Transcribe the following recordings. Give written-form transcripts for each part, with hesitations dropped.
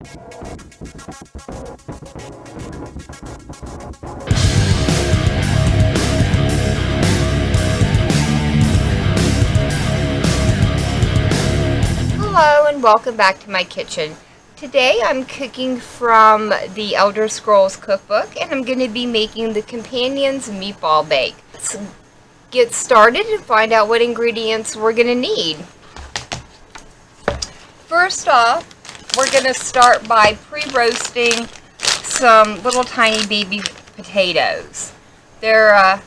Hello and welcome back to my kitchen. Today I'm cooking from the Elder Scrolls Cookbook and I'm going to be making the Companion's Meatball Bake. Let's get started and find out what ingredients we're going to need. First off, we're going to start by pre-roasting some little tiny baby potatoes. They're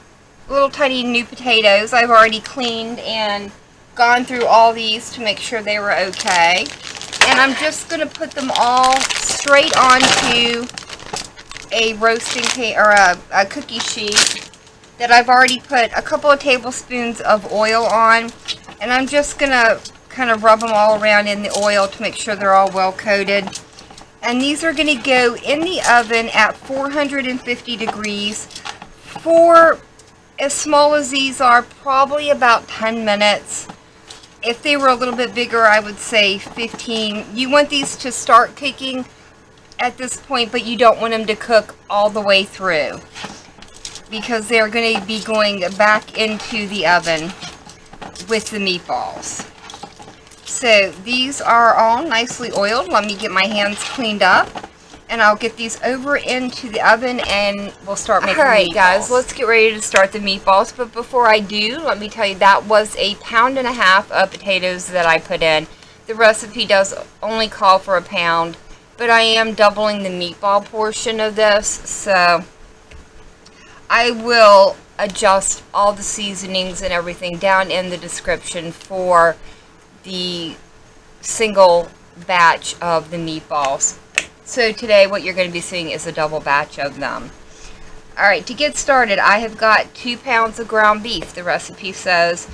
little tiny new potatoes. I've already cleaned and gone through all these to make sure they were okay. And I'm just going to put them all straight onto a roasting or a cookie sheet that I've already put a couple of tablespoons of oil on. And I'm just going to kind of rub them all around in the oil to make sure they're all well coated. And these are going to go in the oven at 450 degrees for, as small as these are, probably about 10 minutes. If they were a little bit bigger, I would say 15. You want these to start cooking at this point, but you don't want them to cook all the way through because they're going to be going back into the oven with the meatballs. So these are all nicely oiled. Let me get my hands cleaned up and I'll get these over into the oven and we'll start making meatballs. Alright guys, let's get ready to start the meatballs. But before I do, let me tell you that was 1.5 pounds of potatoes that I put in. The recipe does only call for 1 pound, but I am doubling the meatball portion of this, so I will adjust all the seasonings and everything down in the description for the single batch of the meatballs. So today what you're going to be seeing is a double batch of them. Alright, to get started, I have got 2 pounds of ground beef. The recipe says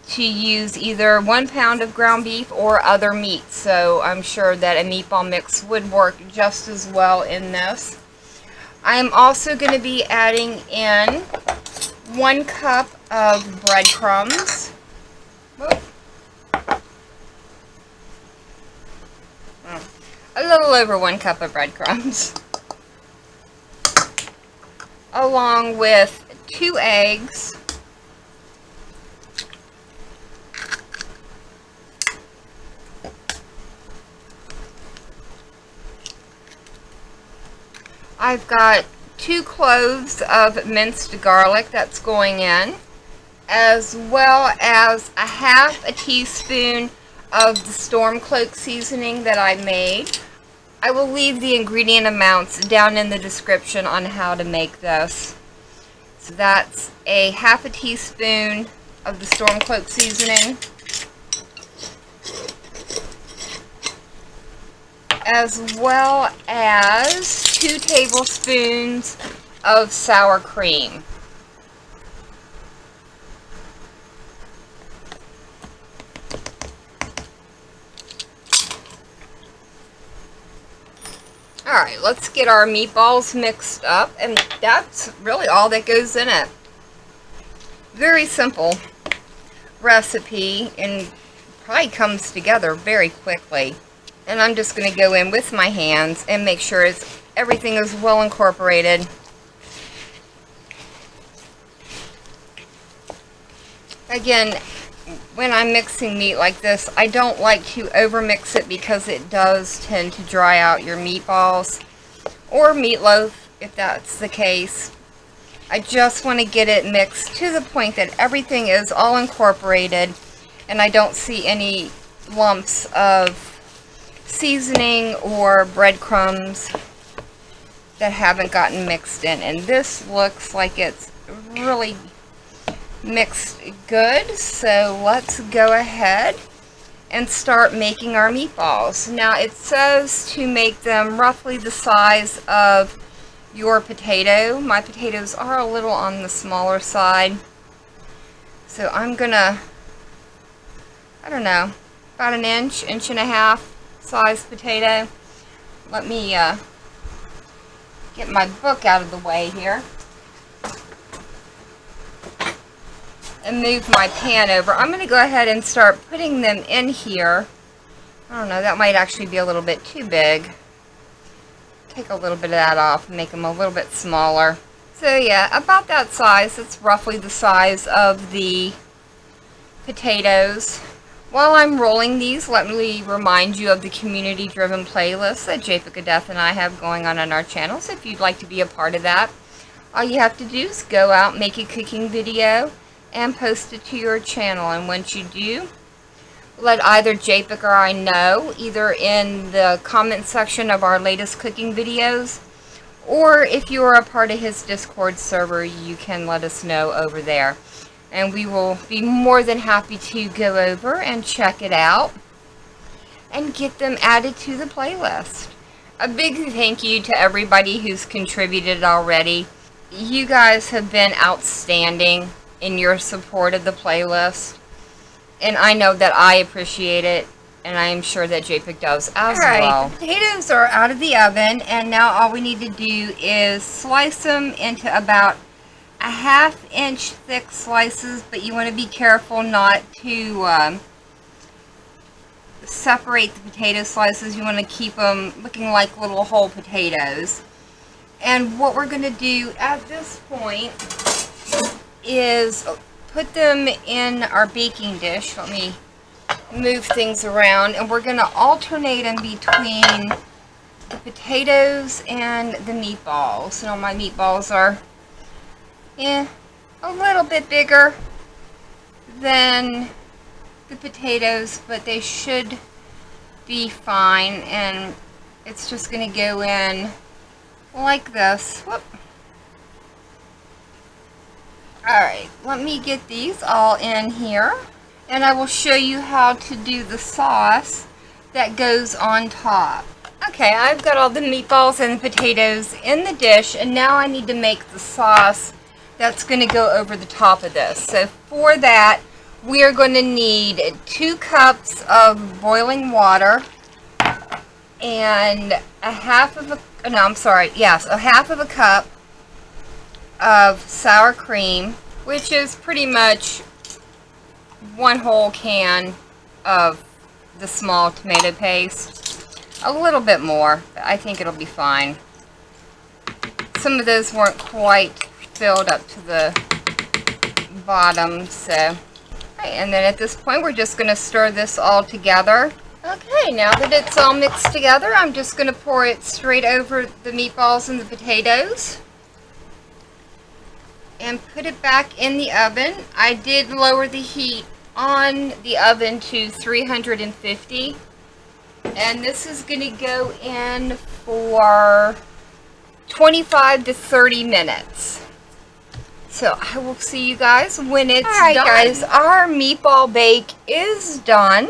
to use either 1 pound of ground beef or other meat. So I'm sure that a meatball mix would work just as well in this. I'm also going to be adding in 1 cup of breadcrumbs. A little over 1 cup of breadcrumbs, along with 2 eggs, I've got 2 cloves of minced garlic that's going in, as well as 1/2 teaspoon of the Stormcloak Seasoning that I made. I will leave the ingredient amounts down in the description on how to make this. So that's 1/2 teaspoon of the Stormcloak Seasoning, as well as 2 tablespoons of sour cream. Alright, let's get our meatballs mixed up, and that's really all that goes in it. Very simple recipe and probably comes together very quickly. And I'm just going to go in with my hands and make sure everything is well incorporated. Again, when I'm mixing meat like this, I don't like to overmix it because it does tend to dry out your meatballs or meatloaf if that's the case. I just want to get it mixed to the point that everything is all incorporated and I don't see any lumps of seasoning or breadcrumbs that haven't gotten mixed in. And this looks like it's really mixed good, so let's go ahead and start making our meatballs. Now it says to make them roughly the size of your potato. My potatoes are a little on the smaller side, so I'm gonna, I don't know, about 1 inch, 1.5 inch size potato. Let me get my book out of the way here and move my pan over. I'm going to go ahead and start putting them in here. I don't know, that might actually be a little bit too big. take a little bit of that off and make them a little bit smaller. So yeah, about that size. It's roughly the size of the potatoes. While I'm rolling these, let me remind you of the community-driven playlist that Death and I have going on our channel. So if you'd like to be a part of that, all you have to do is go out, make a cooking video, and post it to your channel. And once you do, let either Japik or I know, either in the comment section of our latest cooking videos, or if you are a part of his Discord server, you can let us know over there. And we will be more than happy to go over and check it out and get them added to the playlist. A big thank you to everybody who's contributed already. You guys have been outstanding in your support of the playlist. And I know that I appreciate it. And I am sure that Japik does as well. The potatoes are out of the oven, and now all we need to do is slice them into about a 1/2 inch thick slices, but you want to be careful not to separate the potato slices. You want to keep them looking like little whole potatoes. And what we're going to do at this point is put them in our baking dish. Let me move things around, and we're going to alternate in between the potatoes and the meatballs. Now my meatballs are a little bit bigger than the potatoes, but they should be fine, and it's just going to go in like this. Whoop. Alright, let me get these all in here. And I will show you how to do the sauce that goes on top. Okay, I've got all the meatballs and the potatoes in the dish, and now I need to make the sauce that's going to go over the top of this. So for that, we are going to need 2 cups of boiling water and a 1/2 of a cup of sour cream, which is pretty much 1 whole can of the small tomato paste. A little bit more, but I think it'll be fine. Some of those weren't quite filled up to the bottom, so. Right, and then at this point, we're just going to stir this all together. Okay, now that it's all mixed together, I'm just going to pour it straight over the meatballs and the potatoes and put it back in the oven. I did lower the heat on the oven to 350, and this is going to go in for 25 to 30 minutes. So I will see you guys when it's done. Alright guys, our meatball bake is done.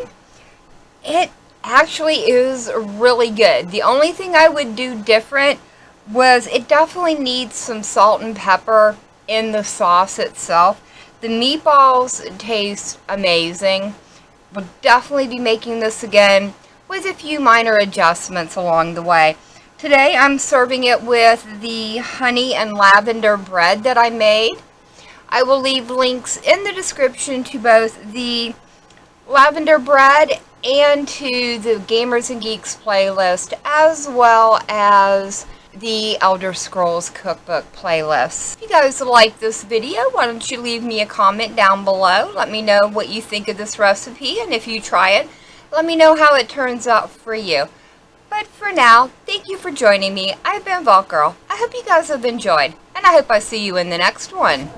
It actually is really good. The only thing I would do different was it definitely needs some salt and pepper in the sauce itself. The meatballs taste amazing. We'll definitely be making this again with a few minor adjustments along the way. Today I'm serving it with the honey and lavender bread that I made. I will leave links in the description to both the lavender bread and to the Gamers and Geeks playlist, as well as the Elder Scrolls Cookbook playlist. If you guys like this video, why don't you leave me a comment down below. Let me know what you think of this recipe, and if you try it, let me know how it turns out for you. But for now, thank you for joining me. I've been Vault Girl. I hope you guys have enjoyed, and I hope I see you in the next one.